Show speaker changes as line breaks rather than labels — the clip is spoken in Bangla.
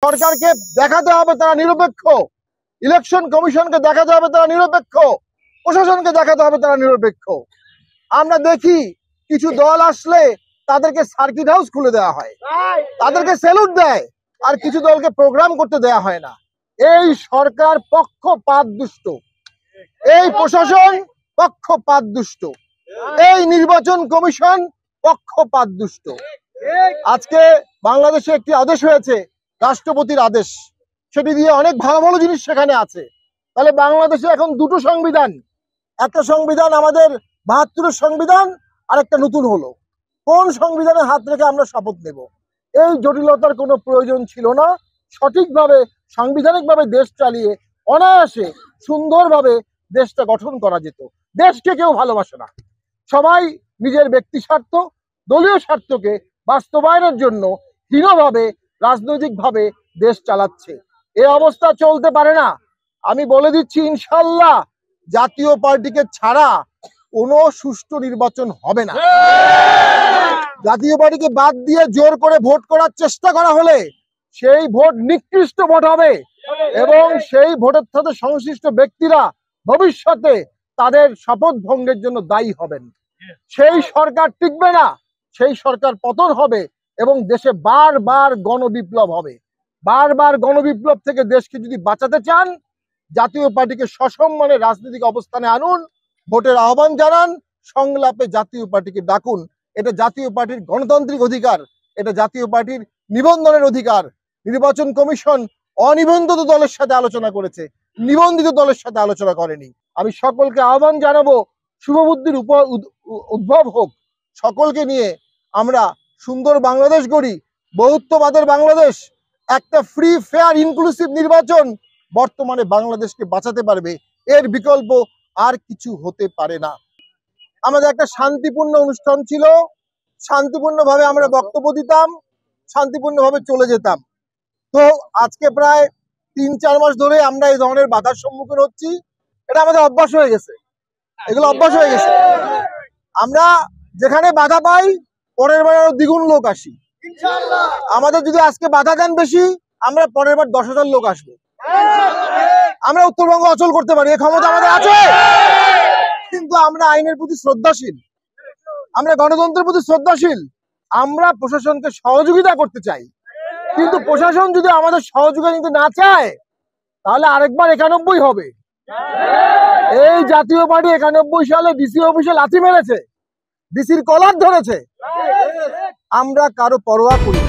সরকারকে দেখাতে হবে তারা নিরপেক্ষ, ইলেকশন কমিশনকে দেখাতে হবে তারা নিরপেক্ষ, প্রশাসনকে দেখাতে হবে তারা নিরপেক্ষ। আমরা দেখি কিছু দল আসলে তাদেরকে সার্কিট হাউস খুলে দেওয়া হয়, তাদেরকে স্যালুট দেয়, আর কিছু দলকে প্রোগ্রাম করতে দেওয়া হয় না। এই সরকার পক্ষপাত দুষ্ট, এই প্রশাসন পক্ষপাত দুষ্ট, এই নির্বাচন কমিশন পক্ষপাত দুষ্ট। আজকে বাংলাদেশে একটি আদেশ হয়েছে, রাষ্ট্রপতির আদেশ, সেটি দিয়ে অনেক ভালো ভালো জিনিস সেখানে আছে। তাহলে বাংলাদেশে এখন দুটো সংবিধান, একটা সংবিধান আমাদের ৭২-এর সংবিধান, আর একটা নতুন হলো। কোন সংবিধানের হাত রেখে আমরা শপথ নেব? এই জটিলতার কোনো প্রয়োজন ছিল না। সঠিকভাবে সাংবিধানিকভাবে দেশ চালিয়ে অনায়াসে সুন্দরভাবে দেশটা গঠন করা যেত। দেশকে কেউ ভালোবাসে না, সবাই নিজের ব্যক্তি স্বার্থ, দলীয় স্বার্থকে বাস্তবায়নের জন্য হীনভাবে রাজনৈতিকভাবে দেশ চালাচ্ছে। এ অবস্থা চলতে পারে না। আমি বলে দিচ্ছি, ইনশাল্লাহ জাতীয় পার্টিকে ছাড়া কোনো সুষ্ঠু নির্বাচন হবে না। জাতীয় পার্টিকে বাদ দিয়ে জোর করে ভোট করার চেষ্টা করা হলে সেই ভোট নিকৃষ্ট ভোট হবে, এবং সেই ভোটের সাথে সংশ্লিষ্ট ব্যক্তিরা ভবিষ্যতে তাদের শপথ ভঙ্গের জন্য দায়ী হবেন। সেই সরকার টিকবে না, সেই সরকার পতন হবে, এবং দেশে বারবার গণবিপ্লব হবে। বারবার গণবিপ্লব থেকে দেশকে যদি বাঁচাতে চান, জাতীয় পার্টিকে সসম্মানে রাজনৈতিক অবস্থানে আনুন, ভোটের আহ্বান জানান, সংলাপে জাতীয় পার্টিকে ডাকুন। এটা জাতীয় পার্টির গণতান্ত্রিক অধিকার, এটা জাতীয় পার্টির নিবন্ধনের অধিকার। নির্বাচন কমিশন অনিবন্ধিত দলের সাথে আলোচনা করেছে, নিবন্ধিত দলের সাথে আলোচনা করেনি। আমি সকলকে আহ্বান জানাবো, শুভবুদ্ধির উদ্ভব হোক, সকলকে নিয়ে আমরা সুন্দর বাংলাদেশ গড়ি, বহুত্ববাদের বাংলাদেশ। একটা ফ্রি, ফেয়ার, ইনক্লুসিভ নির্বাচন বর্তমানে বাংলাদেশকে বাঁচাতে পারবে, এর বিকল্প আর কিছু হতে পারে না। আমাদের একটা শান্তিপূর্ণ অনুষ্ঠান ছিল, শান্তিপূর্ণভাবে আমরা বক্তব্য দিতাম, শান্তিপূর্ণভাবে চলে যেতাম। তো আজকে প্রায় ৩-৪ মাস ধরে আমরা এই ধরনের বাধার সম্মুখীন হচ্ছি। এটা আমাদের অভ্যাস হয়ে গেছে, এগুলো অভ্যাস হয়ে গেছে। আমরা যেখানে বাধা পাই, পরের বার আরো দ্বিগুণ লোক আসি। আমাদের যদি আজকে বাধা দেন বেশি, আমরা পরের বার ১০,০০০ লোক আসবো। আমরা উত্তরবঙ্গ অচল করতে পারি, এই ক্ষমতা আমাদের আছে। কিন্তু আমরা আইনের প্রতি শ্রদ্ধাশীল, আমরা গণতন্ত্রের প্রতি শ্রদ্ধাশীল। আমরা প্রশাসনকে সহযোগিতা করতে চাই, কিন্তু প্রশাসন যদি আমাদের সহযোগিতা নিতে না চায়, তাহলে আরেকবার ৯১ হবে। এই জাতীয় পার্টি ৯১ সালে ডিসি অফিসে লাথি মেরেছে, ডিসির কলার ধরেছে। আমরা কারো পরোয়া করি না।